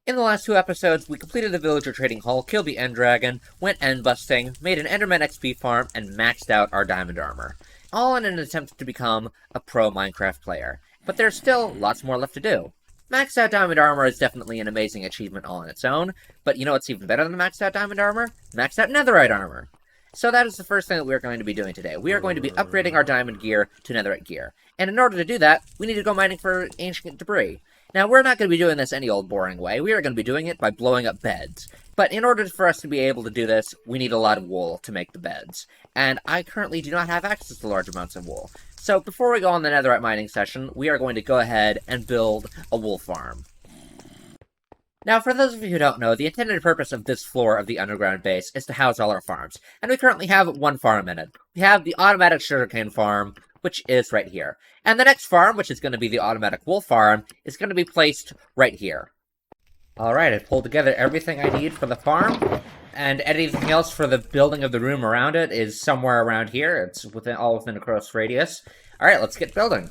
In the last two episodes, we completed the villager trading hall, killed the end dragon, went end busting, made an enderman XP farm, and maxed out our diamond armor. All in an attempt to become a pro Minecraft player. But there's still lots more left to do. Maxed out diamond armor is definitely an amazing achievement all on its own, but you know what's even better than maxed out diamond armor? Maxed out netherite armor! So that is the first thing that we're going to be doing today. We are going to be upgrading our diamond gear to netherite gear. And in order to do that, we need to go mining for ancient debris. Now, we're not going to be doing this any old boring way. We are going to be doing it by blowing up beds. But in order for us to be able to do this, we need a lot of wool to make the beds. And I currently do not have access to large amounts of wool. So before we go on the netherite mining session, we are going to go ahead and build a wool farm. Now, for those of you who don't know, the intended purpose of this floor of the underground base is to house all our farms. And we currently have one farm in it. We have the automatic sugarcane farm, which is right here. And the next farm, which is going to be the automatic wool farm, is going to be placed right here. Alright, I've pulled together everything I need for the farm, and anything else for the building of the room around it is somewhere around here. It's all within a close radius. Alright, let's get building.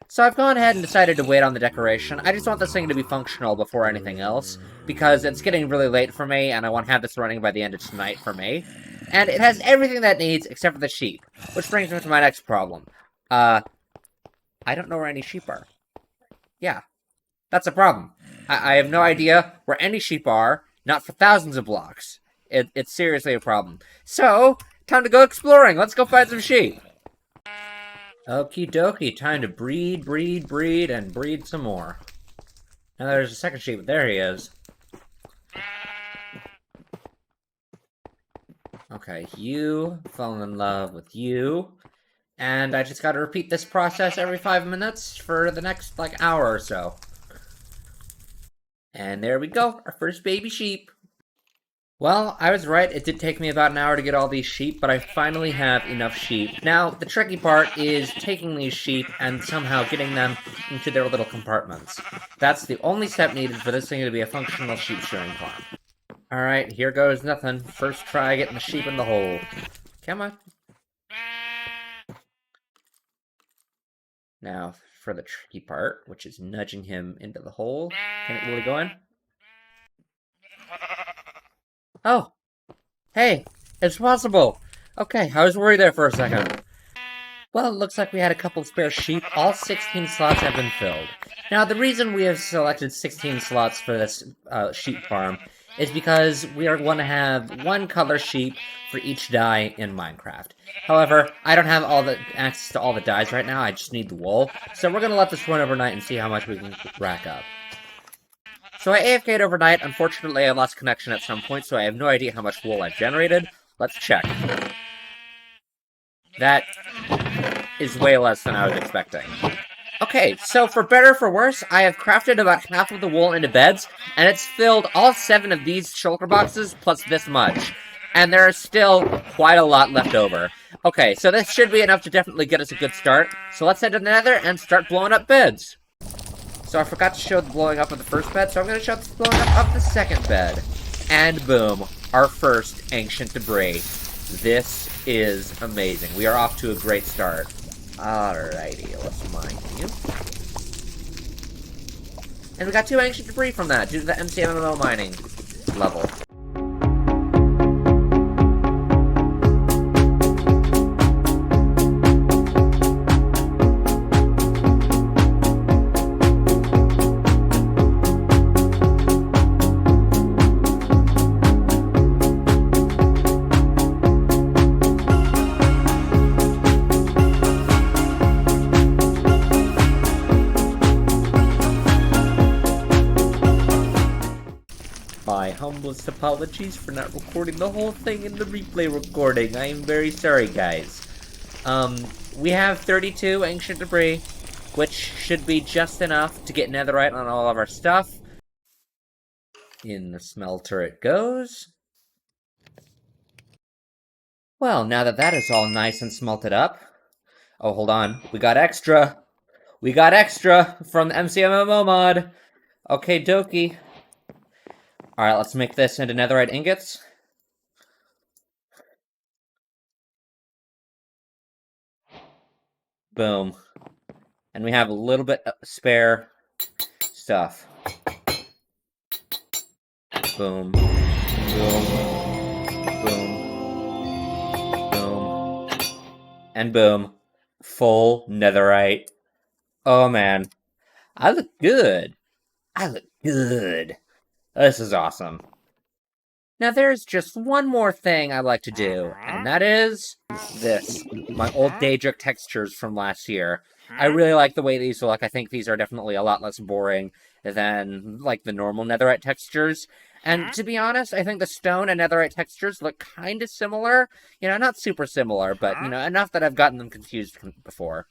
So I've gone ahead and decided to wait on the decoration. I just want this thing to be functional before anything else, because it's getting really late for me, and I want to have this running by the end of tonight for me. And it has everything that it needs except for the sheep, which brings me to my next problem. I don't know where any sheep are. Yeah, that's a problem. I have no idea where any sheep are, not for thousands of blocks. It's seriously a problem. So, time to go exploring. Let's go find some sheep. Okie dokie, time to breed, and breed some more. Now there's a second sheep. There he is. Okay, you fell in love with you. And I just gotta repeat this process every 5 minutes for the next, hour or so. And there we go, our first baby sheep. Well, I was right, it did take me about an hour to get all these sheep, but I finally have enough sheep. Now, the tricky part is taking these sheep and somehow getting them into their little compartments. That's the only step needed for this thing to be a functional sheep shearing farm. Alright, here goes nothing. First try getting the sheep in the hole. Come on. Now, for the tricky part, which is nudging him into the hole. Can it really go in? Oh! Hey! It's possible! Okay, I was worried there for a second. Well, it looks like we had a couple of spare sheep. All 16 slots have been filled. Now, the reason we have selected 16 slots for this sheep farm is because we are going to have one color sheep for each dye in Minecraft. However, I don't have all the access to all the dyes right now, I just need the wool. So we're going to let this run overnight and see how much we can rack up. So I AFK'd overnight. Unfortunately, I lost connection at some point, so I have no idea how much wool I've generated. Let's check. That is way less than I was expecting. Okay, so for better or for worse, I have crafted about half of the wool into beds, and it's filled all 7 of these shulker boxes, plus this much. And there is still quite a lot left over. Okay, so this should be enough to definitely get us a good start. So let's head to the nether and start blowing up beds. So I forgot to show the blowing up of the first bed, so I'm going to show the blowing up of the second bed. And boom, our first ancient debris. This is amazing. We are off to a great start. Alrighty, let's mine you. And we got 2 ancient debris from that, due to the MCMMO mining level. My humblest apologies for not recording the whole thing in the replay recording. I am very sorry, guys. We have 32 ancient debris. which should be just enough to get netherite on all of our stuff. In the smelter it goes. Well, now that that is all nice and smelted up... Oh, hold on. We got extra! We got extra from the MCMMO mod! Okay, dokie. Alright, let's make this into netherite ingots. Boom. And we have a little bit of spare stuff. Boom. Boom. Boom. Boom. And boom. Full netherite. Oh man. I look good. I look good. This is awesome. Now there's just one more thing I like to do, and that is this. My old Daedric textures from last year. I really like the way these look. I think these are definitely a lot less boring than, like, the normal netherite textures. And to be honest, I think the stone and netherite textures look kind of similar. You know, not super similar, but, you know, enough that I've gotten them confused before.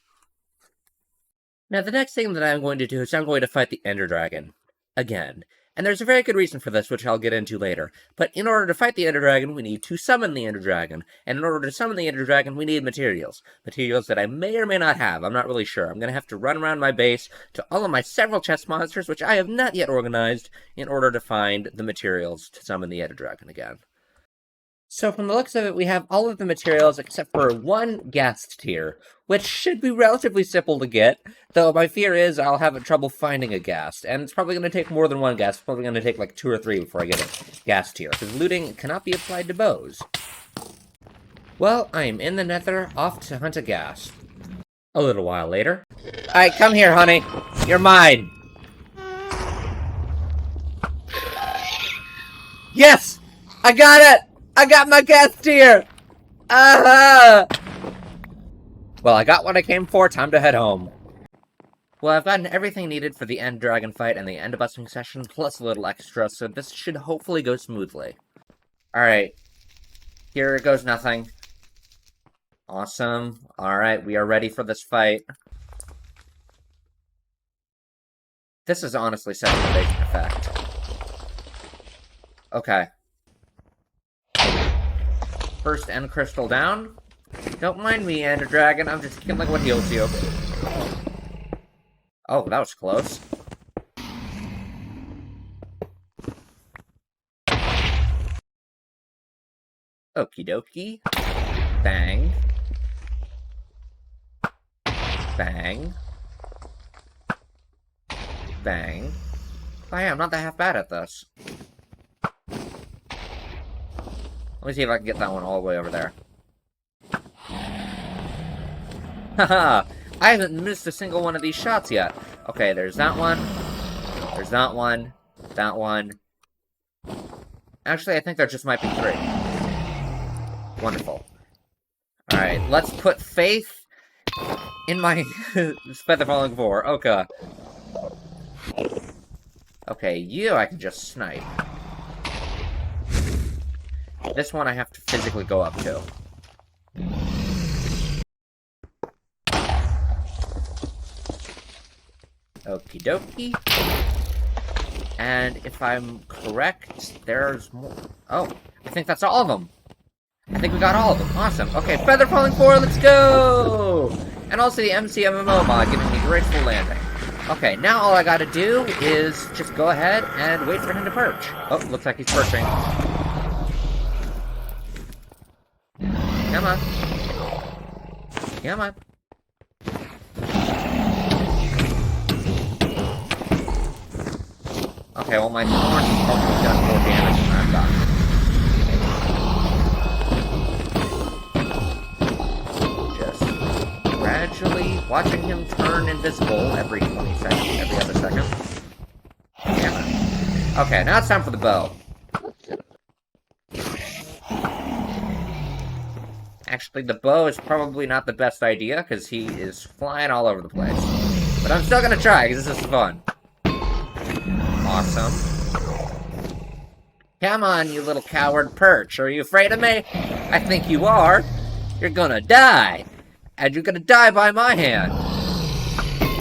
Now, the next thing that I'm going to do is I'm going to fight the Ender Dragon. Again. And there's a very good reason for this, which I'll get into later. But in order to fight the Ender Dragon, we need to summon the Ender Dragon. And in order to summon the Ender Dragon, we need materials. Materials that I may or may not have. I'm not really sure. I'm going to have to run around my base to all of my several chest monsters, which I have not yet organized, in order to find the materials to summon the Ender Dragon again. So from the looks of it, we have all of the materials except for one ghast tier, which should be relatively simple to get, though my fear is I'll have trouble finding a ghast, and it's probably going to take more than one ghast. It's probably going to take like 2 or 3 before I get a ghast tier, because looting cannot be applied to bows. Well, I am in the nether, off to hunt a ghast. A little while later. Alright, come here, honey. You're mine. Yes! I got it! I got my ghast tier! Well, I got what I came for, time to head home. Well, I've gotten everything needed for the End Dragon fight and the End Busting session, plus a little extra, so this should hopefully go smoothly. Alright. Here goes nothing. Awesome. Alright, we are ready for this fight. This is honestly such a big effect. Okay. First End Crystal down. Don't mind me, Ender Dragon, I'm just killing what heals you. Oh, that was close. Okie dokie. Bang. Bang. Bang. Oh yeah, I'm not that half bad at this. Let me see if I can get that one all the way over there. Haha! I haven't missed a single one of these shots yet. Okay, there's that one. There's that one. That one. Actually, I think there just might be 3. Wonderful. Alright, let's put faith in my feather falling 4. Okay. Okay, you I can just snipe. This one I have to physically go up to. Okie dokie. And if I'm correct, there's more. Oh, I think that's all of them. I think we got all of them. Awesome. Okay, Feather Falling 4, let's go! And also the MCMMO mod giving me graceful landing. Okay, now all I gotta do is just go ahead and wait for him to perch. Oh, looks like he's perching. Come on. Come on. Okay, well my thorn probably does more damage than I thought. Just gradually watching him turn invisible every 20 seconds, every other second. Damn it. Okay, now it's time for the bow. Actually, the bow is probably not the best idea, because he is flying all over the place. But I'm still gonna try, because this is fun. Awesome. Come on, you little coward perch. Are you afraid of me? I think you are. You're gonna die. And you're gonna die by my hand.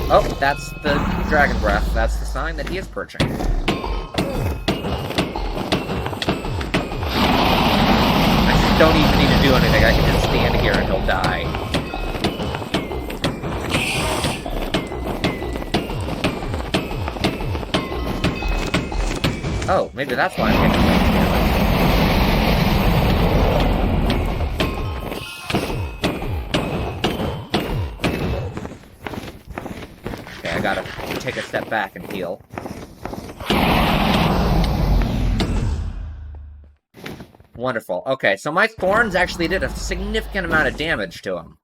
Oh, that's the dragon breath. That's the sign that he is perching. I just don't even need to do anything. I can just stand here and he'll die. Oh, maybe that's why I'm getting okay, I gotta take a step back and heal. Wonderful. Okay, so my thorns actually did a significant amount of damage to him.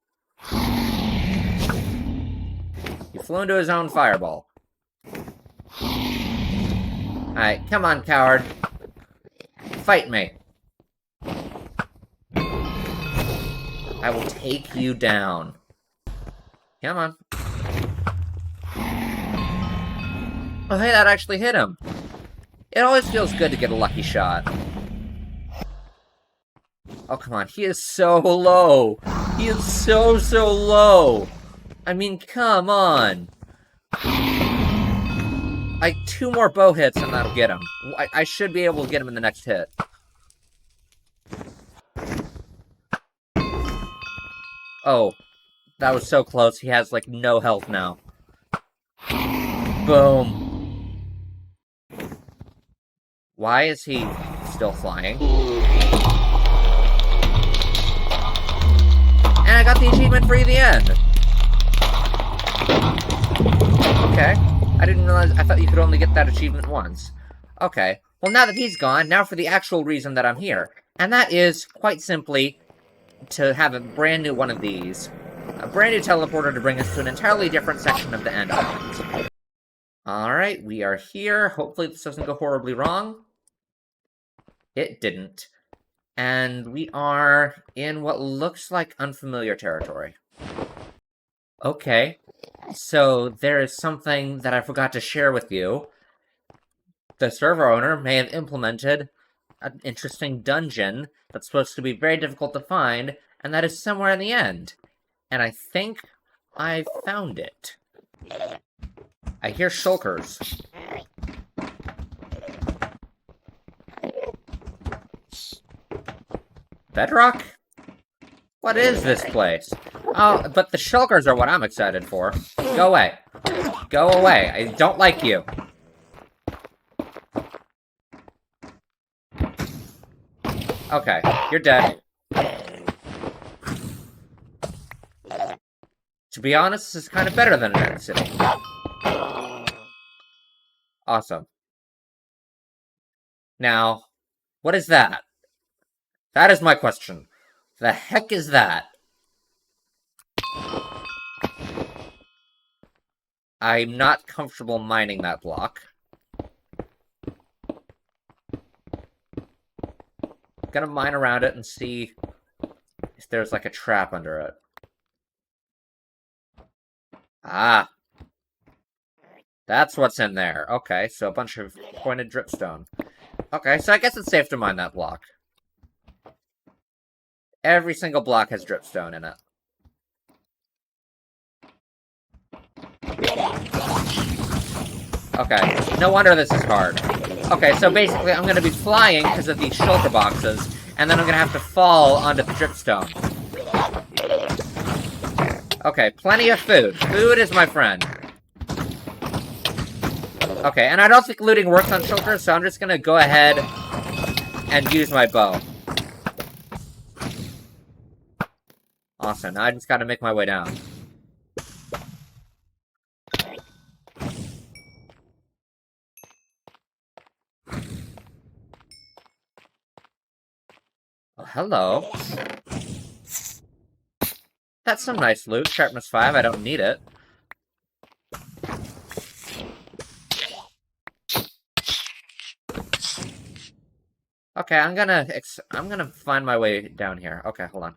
He flew into his own fireball. Alright, come on, coward. Fight me. I will take you down. Come on. Oh, hey, that actually hit him. It always feels good to get a lucky shot. Oh, come on. He is so low. He is so low. I mean, come on. Like, 2 more bow hits and that'll get him. I should be able to get him in the next hit. Oh, that was so close. He has, like, no health now. Boom. Why is he still flying? And I got the achievement for the end. Okay. I didn't realize, I thought you could only get that achievement once. Okay. Well, now that he's gone, now for the actual reason that I'm here. And that is, quite simply, to have a brand new one of these. A brand new teleporter to bring us to an entirely different section of the end island. Alright, we are here. Hopefully this doesn't go horribly wrong. It didn't. And we are in what looks like unfamiliar territory. Okay, so there is something that I forgot to share with you. The server owner may have implemented an interesting dungeon that's supposed to be very difficult to find, and that is somewhere in the end. And I think I found it. I hear shulkers. Bedrock? What is this place? Oh, but the shulkers are what I'm excited for. Go away. Go away. I don't like you. Okay, you're dead. To be honest, this is kind of better than an end city. Awesome. Now, what is that? That is my question. The heck is that? I'm not comfortable mining that block. I'm gonna mine around it and see if there's like a trap under it. Ah. That's what's in there. Okay, so a bunch of pointed dripstone. Okay, so I guess it's safe to mine that block. Every single block has dripstone in it. Okay, no wonder this is hard. Okay, so basically I'm gonna be flying because of these shulker boxes, and then I'm gonna have to fall onto the dripstone. Okay, plenty of food. Food is my friend. Okay, and I don't think looting works on shulkers, so I'm just gonna go ahead and use my bow. Awesome, now I just gotta make my way down. Oh, hello. That's some nice loot. Sharpness 5, I don't need it. Okay, I'm gonna find my way down here. Okay, hold on.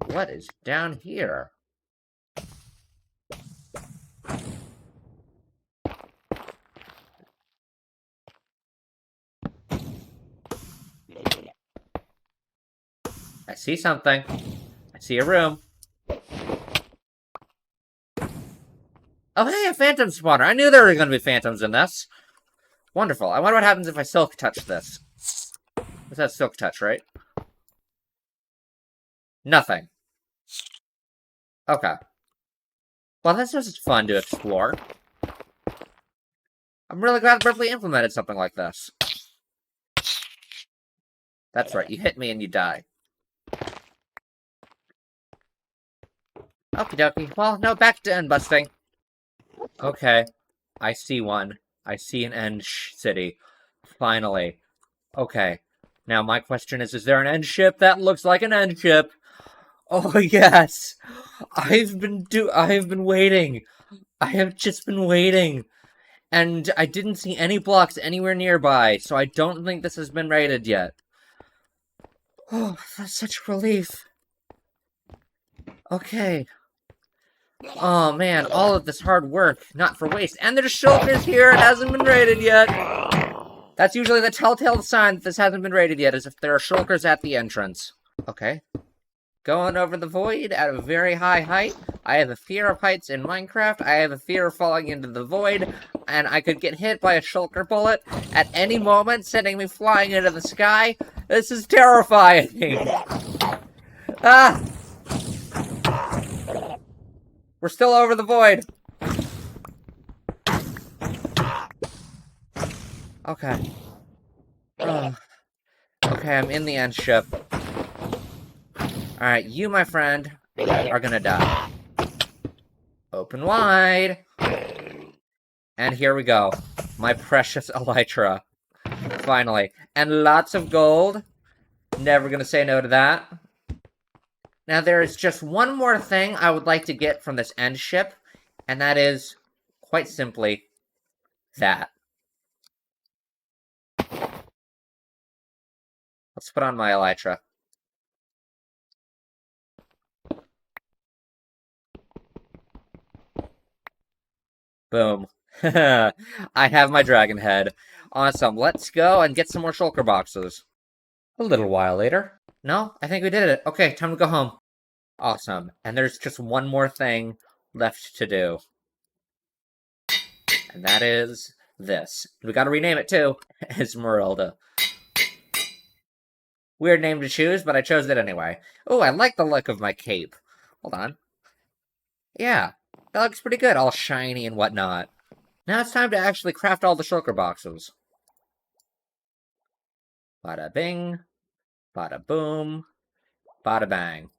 What is down here? I see something. I see a room. Oh, hey, a phantom spawner. I knew there were going to be phantoms in this. Wonderful. I wonder what happens if I silk touch this. This has silk touch, right? Nothing. Okay. Well, that's just fun to explore. I'm really glad Berkeley implemented something like this. That's right, you hit me and you die. Okie dokie. Well, no, back to end busting. Okay. I see one. I see an end city. Finally. Okay. Now my question is there an end ship? That looks like an end ship. Oh yes. I've been waiting. I have just been waiting. And I didn't see any blocks anywhere nearby, so I don't think this has been raided yet. Oh, that's such relief. Okay. Oh man, all of this hard work, not for waste. And there's shulkers here, it hasn't been raided yet. That's usually the telltale sign that this hasn't been raided yet, is if there are shulkers at the entrance. Okay. Going over the void at a very high height. I have a fear of heights in Minecraft. I have a fear of falling into the void. And I could get hit by a shulker bullet at any moment, sending me flying into the sky. This is terrifying. Ah! We're still over the void. Okay. Okay, I'm in the end ship. Alright, you, my friend, are gonna die. Open wide. And here we go. My precious elytra. Finally. And lots of gold. Never gonna say no to that. Now, there is just one more thing I would like to get from this end ship, and that is, quite simply, that. Let's put on my elytra. Boom. I have my dragon head. Awesome. Let's go and get some more shulker boxes. A little while later. No, I think we did it. Okay, time to go home. Awesome. And there's just one more thing left to do. And that is this. We gotta rename it too. Esmeralda. Weird name to choose, but I chose it anyway. Oh, I like the look of my cape. Hold on. Yeah, that looks pretty good, all shiny and whatnot. Now it's time to actually craft all the shulker boxes. Bada bing, bada boom, bada bang.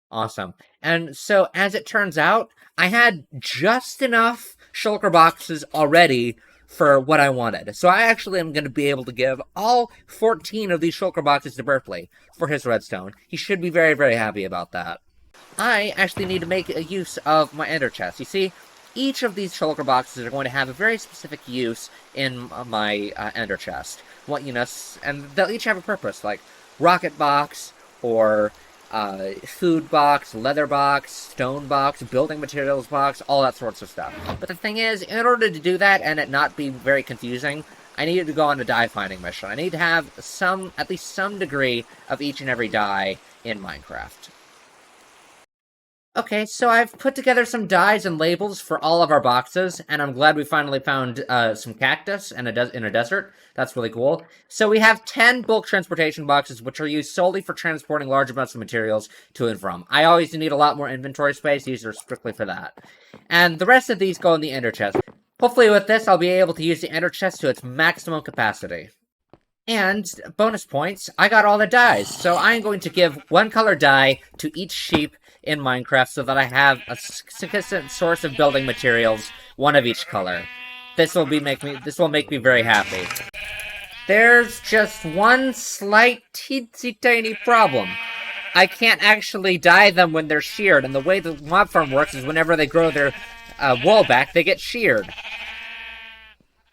Awesome. And so, as it turns out, I had just enough shulker boxes already for what I wanted. So I actually am going to be able to give all 14 of these shulker boxes to Berkeley for his redstone. He should be very, very happy about that. I actually need to make a use of my ender chest. You see, each of these shulker boxes are going to have a very specific use in my ender chest. And they'll each have a purpose, like rocket box, or food box, leather box, stone box, building materials box, all that sorts of stuff. But the thing is, in order to do that and it not be very confusing, I needed to go on a dye finding mission. I need to have at least some degree of each and every dye in Minecraft. Okay, so I've put together some dyes and labels for all of our boxes, and I'm glad we finally found some cactus in a desert. That's really cool. So we have 10 bulk transportation boxes, which are used solely for transporting large amounts of materials to and from. I always need a lot more inventory space. These are strictly for that. And the rest of these go in the ender chest. Hopefully with this, I'll be able to use the ender chest to its maximum capacity. And, bonus points, I got all the dyes. So I'm going to give one color dye to each sheep in Minecraft so that I have a consistent source of building materials, one of each color. This will make me very happy. There's just one slight teensy tiny problem. I can't actually dye them when they're sheared, and the way the mob farm works is whenever they grow their wool back, they get sheared.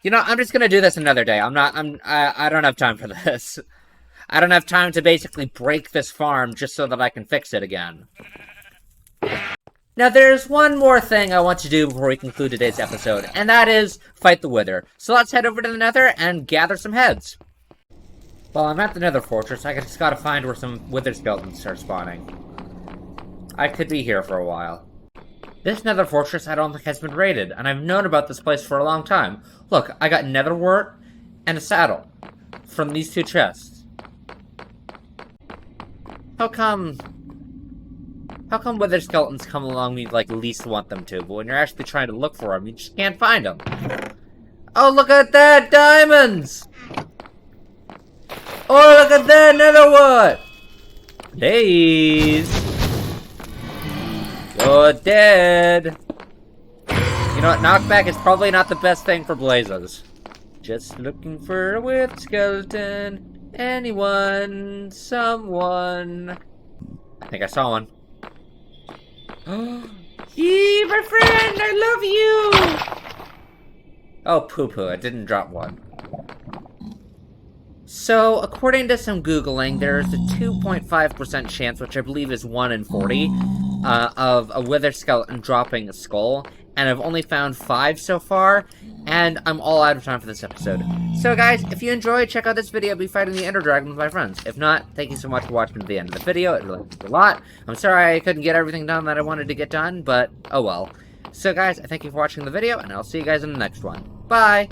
You know, I'm just gonna do this another day. I don't have time for this. I don't have time to basically break this farm just so that I can fix it again. Now, there's one more thing I want to do before we conclude today's episode, and that is fight the Wither. So let's head over to the Nether and gather some heads. Well, I'm at the Nether Fortress. I just gotta find where some Wither skeletons start spawning. I could be here for a while. This Nether Fortress I don't think has been raided, and I've known about this place for a long time. Look, I got nether wart and a saddle from these 2 chests. How come Wither skeletons come along when you, like, least want them to, but when you're actually trying to look for them, you just can't find them? Oh, look at that! Diamonds! Oh, look at that! Nether wart! Days! You're dead! You know what? Knockback is probably not the best thing for blazes. Just looking for a wither skeleton. Anyone, someone. I think I saw one. Yee, my friend, I love you! Oh, poo-poo, I didn't drop one. So, according to some Googling, there's a 2.5% chance, which I believe is 1 in 40, of a wither skeleton dropping a skull, and I've only found 5 so far, and I'm all out of time for this episode. So guys, if you enjoyed, check out this video. I'll be fighting the Ender Dragon with my friends. If not, thank you so much for watching to the end of the video. It really means a lot. I'm sorry I couldn't get everything done that I wanted to get done, but oh well. So guys, I thank you for watching the video, and I'll see you guys in the next one. Bye!